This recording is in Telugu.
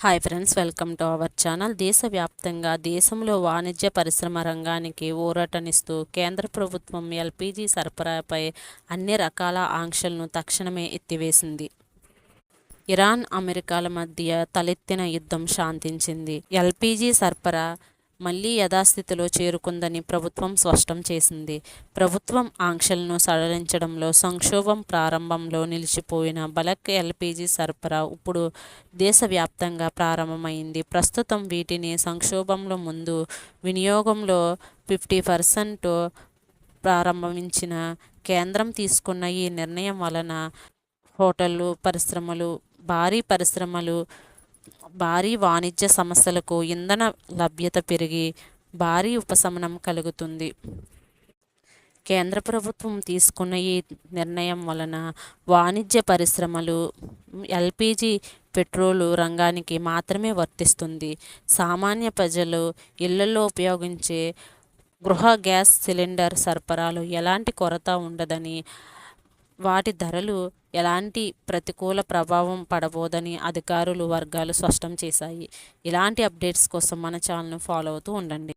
Hi friends, welcome to our channel. దేశవ్యాప్తంగా దేశంలో వాణిజ్య పరిశ్రమ రంగానికి ఊరటనిస్తూ కేంద్ర ప్రభుత్వం ఎల్పీజీ సరఫరాపై అన్ని రకాల ఆంక్షలను తక్షణమే ఎత్తివేసింది. ఇరాన్, అమెరికాల మధ్య తలెత్తిన యుద్ధం శాంతించింది. ఎల్పీజీ సరఫరా మళ్లీ యథాస్థితిలో చేరుకుందని ప్రభుత్వం స్పష్టం చేసింది. ప్రభుత్వం ఆంక్షలను సడలించడంలో సంక్షోభం ప్రారంభంలో నిలిచిపోయిన బల్క్ ఎల్పీజీ సరఫరా ఇప్పుడు దేశవ్యాప్తంగా ప్రారంభమైంది. ప్రస్తుతం వీటిని సంక్షోభంలో ముందు వినియోగంలో 50% ప్రారంభించిన కేంద్రం తీసుకున్న ఈ నిర్ణయం వలన హోటళ్లు, భారీ వాణిజ్య సంస్థలకు ఇంధన లభ్యత పెరిగి భారీ ఉపశమనం కలుగుతుంది. కేంద్ర ప్రభుత్వం తీసుకున్న ఈ నిర్ణయం వలన వాణిజ్య పరిశ్రమలు ఎల్పీజీ పెట్రోలు రంగానికి మాత్రమే వర్తిస్తుంది. సామాన్య ప్రజలు ఇళ్లలో ఉపయోగించే గృహ గ్యాస్ సిలిండర్ సరఫరాలో ఎలాంటి కొరత ఉండదని, వాటి ధరలు ఎలాంటి ప్రతికూల ప్రభావం పడబోదని అధికారులు వర్గాలు స్పష్టం చేశాయి. ఇలాంటి అప్డేట్స్ కోసం మన ఛానల్ను ఫాలో అవుతూ ఉండండి.